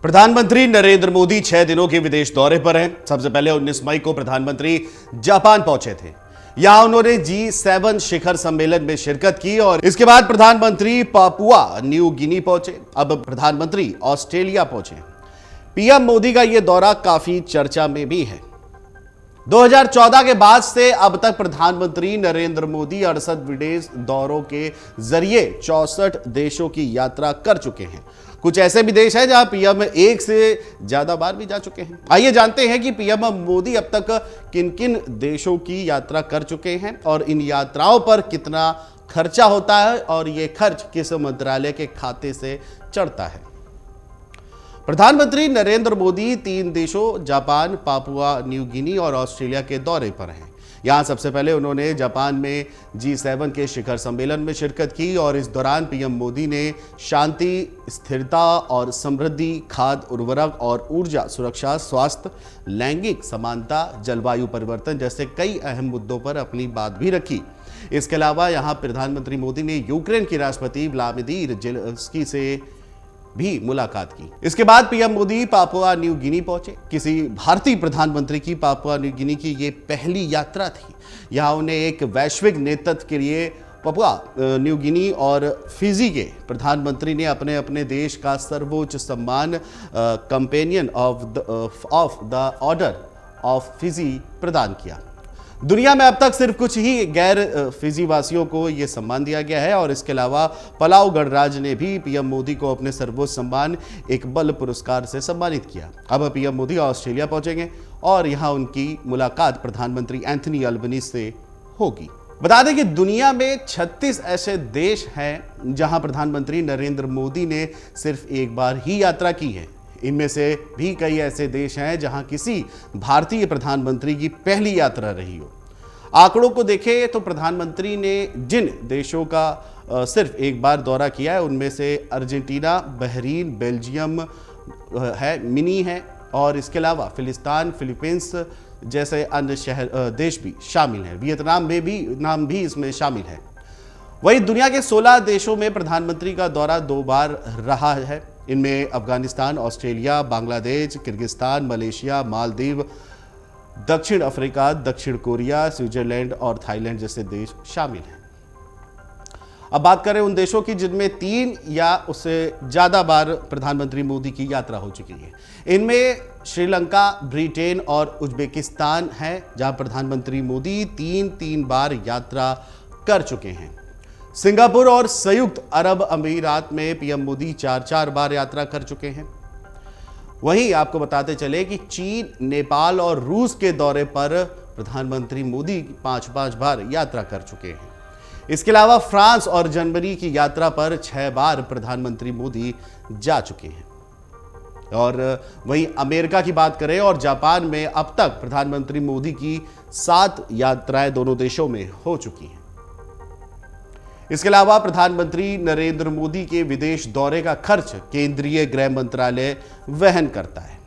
प्रधानमंत्री नरेंद्र मोदी 6 दिनों के विदेश दौरे पर हैं। सबसे पहले 19 मई को प्रधानमंत्री जापान पहुंचे थे। यहां उन्होंने G7 शिखर सम्मेलन में शिरकत की और इसके बाद प्रधानमंत्री पापुआ न्यू गिनी पहुंचे। अब प्रधानमंत्री ऑस्ट्रेलिया पहुंचे। पीएम मोदी का यह दौरा काफी चर्चा में भी है। 2014 के बाद से अब तक प्रधानमंत्री नरेंद्र मोदी 68 विदेश दौरों के जरिए 64 देशों की यात्रा कर चुके हैं। कुछ ऐसे भी देश हैं जहां पीएम एक से ज्यादा बार भी जा चुके हैं। आइए जानते हैं कि पीएम मोदी अब तक किन किन देशों की यात्रा कर चुके हैं और इन यात्राओं पर कितना खर्चा होता है और यह खर्च किस मंत्रालय के खाते से चढ़ता है। प्रधानमंत्री नरेंद्र मोदी 3 देशों जापान, पापुआ न्यू गिनी और ऑस्ट्रेलिया के दौरे पर हैं। यहां सबसे पहले उन्होंने जापान में G7 के शिखर सम्मेलन में शिरकत की और इस दौरान पीएम मोदी ने शांति, स्थिरता और समृद्धि, खाद्य, उर्वरक और ऊर्जा सुरक्षा, स्वास्थ्य, लैंगिक समानता, जलवायु परिवर्तन जैसे कई अहम मुद्दों पर अपनी बात भी रखी। इसके अलावा यहां प्रधानमंत्री मोदी ने यूक्रेन के राष्ट्रपति व्लादिमीर ज़ेलेंस्की से भी मुलाकात की। इसके बाद PM Modi Papua New Guinea पहुंचे। किसी भारतीय प्रधानमंत्री की पापुआ न्यू गिनी की ये पहली यात्रा थी। यहां उन्हें एक वैश्विक नेतृत्व के लिए पापुआ न्यू गिनी और फिजी के प्रधानमंत्री ने अपने अपने देश का सर्वोच्च सम्मान companion of the order of Fiji प्रदान किया। दुनिया में अब तक सिर्फ कुछ ही गैर फिजी वासियों को यह सम्मान दिया गया है और इसके अलावा पलाऊ गणराज्य ने भी पीएम मोदी को अपने सर्वोच्च सम्मान इकबाल पुरस्कार से सम्मानित किया। अब पीएम मोदी ऑस्ट्रेलिया पहुंचेंगे और यहां उनकी मुलाकात प्रधानमंत्री एंथनी अल्बनीज़ से होगी। बता दें कि दुनिया में 36 ऐसे देश हैं जहां प्रधानमंत्री नरेंद्र मोदी ने सिर्फ एक बार ही यात्रा की है। इनमें से भी कई ऐसे देश हैं जहां किसी भारतीय प्रधानमंत्री की पहली यात्रा रही हो। आंकड़ों को देखें तो प्रधानमंत्री ने जिन देशों का सिर्फ एक बार दौरा किया है उनमें से अर्जेंटीना, बहरीन, बेल्जियम है, मिनी है और इसके अलावा फिलिस्तीन, फिलीपींस जैसे अन्य देश भी शामिल हैं। वियतनाम में भी नाम भी इसमें शामिल है। वहीं दुनिया के 16 देशों में प्रधानमंत्री का दौरा 2 बार रहा है। इनमें Afghanistan, Australia, Bangladesh, Kyrgyzstan, Malaysia, Maldives, दक्षिण अफ्रीका, दक्षिण कोरिया, स्विट्जरलैंड और थाईलैंड जैसे देश शामिल हैं। अब बात करें उन देशों की जिनमें 3 या उससे ज्यादा बार प्रधानमंत्री मोदी की यात्रा हो चुकी है। इनमें श्रीलंका, ब्रिटेन और उज्बेकिस्तान है जहां प्रधानमंत्री मोदी 3 बार यात्रा कर चुके हैं। सिंगापुर और संयुक्त अरब अमीरात में पीएम मोदी 4 बार यात्रा कर चुके हैं। वहीं आपको बताते चले कि चीन, नेपाल और रूस के दौरे पर प्रधानमंत्री मोदी 5 बार यात्रा कर चुके हैं। इसके अलावा फ्रांस और जर्मनी की यात्रा पर 6 बार प्रधानमंत्री मोदी जा चुके हैं। और वहीं अमेरिका की बात करें और जापान में अब तक प्रधानमंत्री मोदी की 7 यात्राएं दोनों देशों में हो चुकी हैं। इसके अलावा प्रधानमंत्री नरेंद्र मोदी के विदेश दौरे का खर्च केंद्रीय गृह मंत्रालय वहन करता है।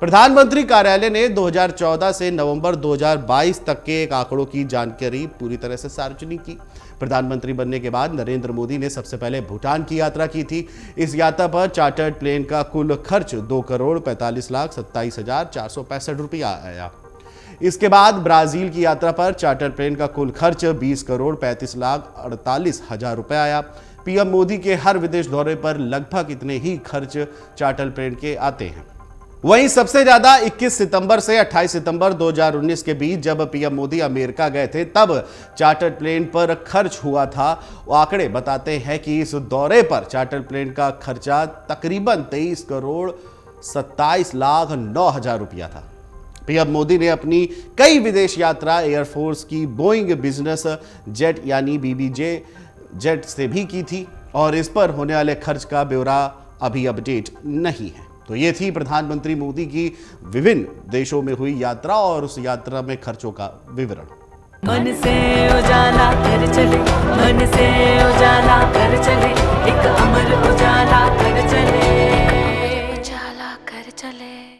प्रधानमंत्री कार्यालय ने 2014 से नवंबर 2022 तक के एक आंकड़ों की जानकारी पूरी तरह से सार्वजनिक की। प्रधानमंत्री बनने के बाद नरेंद्र मोदी ने सबसे पहले भूटान की यात्रा की थी। इस यात्रा पर चार्टर्ड प्लेन का कुल खर्च 2,45,27,465 रुपया आया। इसके बाद ब्राजील की यात्रा पर चार्टर प्लेन का कुल खर्च 20,35,48,000 रुपए आया। पीएम मोदी के हर विदेश दौरे पर लगभग इतने ही खर्च चार्टर प्लेन के आते हैं। वहीं सबसे ज्यादा 21 सितंबर से 28 सितंबर 2019 के बीच जब पीएम मोदी अमेरिका गए थे तब चार्टर प्लेन पर खर्च हुआ था। वो आंकड़े बताते हैं कि इस दौरे पर चार्टर प्लेन का खर्चा तकरीबन 23,27,09,000 रुपया था। पीएम मोदी ने अपनी कई विदेश यात्रा एयरफोर्स की बोइंग बिजनेस जेट यानी BBJ जेट से भी की थी और इस पर होने वाले खर्च का ब्यौरा अभी अपडेट नहीं है। तो ये थी प्रधानमंत्री मोदी की विभिन्न देशों में हुई यात्रा और उस यात्रा में खर्चों का विवरण। मन से उजाला कर चले, मन से उजाला कर चले, एक अमर उजाला कर चले।